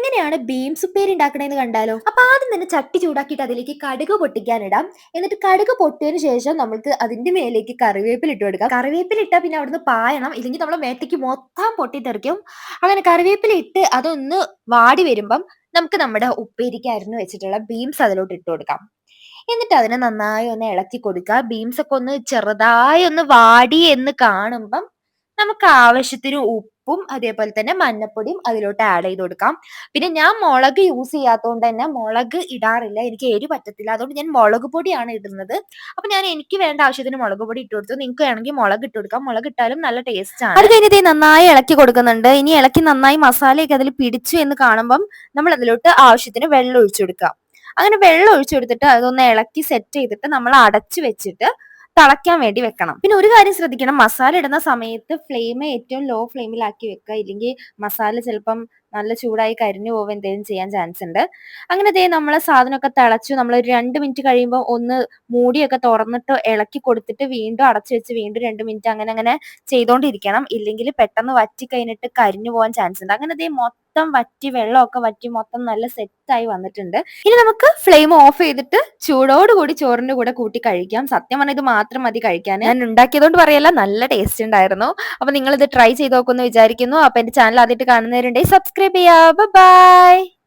എങ്ങനെയാണ് ബീൻസ് ഉപ്പേരി ഉണ്ടാക്കണേന്ന് കണ്ടാലോ? അപ്പൊ ആദ്യം തന്നെ ചട്ടി ചൂടാക്കിയിട്ട് അതിലേക്ക് കടുക് പൊട്ടിക്കാനിടാം. എന്നിട്ട് കടുക് പൊട്ടിയതിന് ശേഷം നമുക്ക് അതിന്റെ മേലേക്ക് കറിവേപ്പില ഇട്ട് കൊടുക്കാം. കറിവേപ്പില ഇട്ടാൽ പിന്നെ അവിടുന്ന് പായണം, ഇല്ലെങ്കിൽ നമ്മളെ മേത്തേക്ക് മൊത്തം പൊട്ടിത്തെറിക്കും. അങ്ങനെ കറിവേപ്പില ഇട്ട് അതൊന്ന് വാടി വരുമ്പം നമുക്ക് നമ്മുടെ ഉപ്പേരിക്ക് അരിഞ്ഞു വെച്ചിട്ടുള്ള ബീൻസ് അതിലോട്ട് ഇട്ട് കൊടുക്കാം. എന്നിട്ട് അതിനെ നന്നായി ഒന്ന് ഇളക്കി കൊടുക്കുക. ബീൻസ് ഒക്കെ ഒന്ന് ചെറുതായി ഒന്ന് വാടി എന്ന് കാണുമ്പം നമുക്ക് ആവശ്യത്തിന് ഉപ്പും അതേപോലെ തന്നെ മഞ്ഞപ്പൊടിയും അതിലോട്ട് ആഡ് ചെയ്ത് കൊടുക്കാം. പിന്നെ ഞാൻ മുളക് യൂസ് ചെയ്യാത്തതുകൊണ്ട് തന്നെ മുളക് ഇടാറില്ല, എനിക്ക് എരി പറ്റത്തില്ല. അതുകൊണ്ട് ഞാൻ മുളക് പൊടിയാണ് ഇടുന്നത്. അപ്പൊ ഞാൻ എനിക്ക് വേണ്ട ആവശ്യത്തിന് മുളക് പൊടി ഇട്ട് കൊടുത്തു. നിങ്ങൾക്ക് വേണമെങ്കിൽ മുളക് ഇട്ട് കൊടുക്കാം, മുളക് ഇട്ടാലും നല്ല ടേസ്റ്റ് ആണ്. അത് കഴിഞ്ഞിട്ട് നന്നായി ഇളക്കി കൊടുക്കുന്നുണ്ട്. ഇനി ഇളക്കി നന്നായി മസാലയൊക്കെ അതിൽ പിടിച്ചു എന്ന് കാണുമ്പം നമ്മൾ അതിലോട്ട് ആവശ്യത്തിന് വെള്ളം ഒഴിച്ചു കൊടുക്കാം. അങ്ങനെ വെള്ളം ഒഴിച്ചു കൊടുത്തിട്ട് അതൊന്ന് ഇളക്കി സെറ്റ് ചെയ്തിട്ട് നമ്മൾ അടച്ചു വെച്ചിട്ട് തിളയ്ക്കാൻ വേണ്ടി വെക്കണം. പിന്നെ ഒരു കാര്യം ശ്രദ്ധിക്കണം, മസാല ഇടുന്ന സമയത്ത് ഫ്ലെയിം ഏറ്റവും ലോ ഫ്ലെയിമിലാക്കി വെക്കുക, ഇല്ലെങ്കിൽ മസാല ചിലപ്പം നല്ല ചൂടായി കരിഞ്ഞു പോവുക എന്തെങ്കിലും ചെയ്യാൻ ചാൻസ് ഉണ്ട്. അങ്ങനെ ദേ നമ്മളെ സാധനമൊക്കെ തിളച്ചു. നമ്മൾ ഒരു 2 മിനിറ്റ് കഴിയുമ്പോൾ ഒന്ന് മൂടിയൊക്കെ തുറന്നിട്ട് ഇളക്കി കൊടുത്തിട്ട് വീണ്ടും അടച്ചു വെച്ച് വീണ്ടും 2 മിനിറ്റ് അങ്ങനെ അങ്ങനെ ചെയ്തുകൊണ്ടിരിക്കണം, ഇല്ലെങ്കിൽ പെട്ടെന്ന് വറ്റി കഴിഞ്ഞിട്ട് കരിഞ്ഞു പോകാൻ ചാൻസ് ഉണ്ട്. അങ്ങനെ ദേ മൊത്തം വറ്റി, വെള്ളമൊക്കെ വറ്റി മൊത്തം നല്ല സെറ്റായി വന്നിട്ടുണ്ട്. ഇനി നമുക്ക് ഫ്ലെയിം ഓഫ് ചെയ്തിട്ട് ചൂടോടുകൂടി ചോറിന്റെ കൂടെ കൂട്ടി കഴിക്കാം. സത്യം പറഞ്ഞാൽ ഇത് മാത്രം മതി കഴിക്കാൻ. ഞാൻ ഉണ്ടാക്കിയതുകൊണ്ട് പറയല്ല, നല്ല ടേസ്റ്റ് ഉണ്ടായിരുന്നു. അപ്പൊ നിങ്ങൾ ഇത് ട്രൈ ചെയ്ത് നോക്കുമെന്ന് വിചാരിക്കുന്നു. അപ്പൊ എന്റെ ചാനൽ ആദ്യമായിട്ട് കാണുന്നവരുണ്ടെങ്കിൽ സബ്സ്ക്രൈബ് ചെയ്യാം. ബൈ.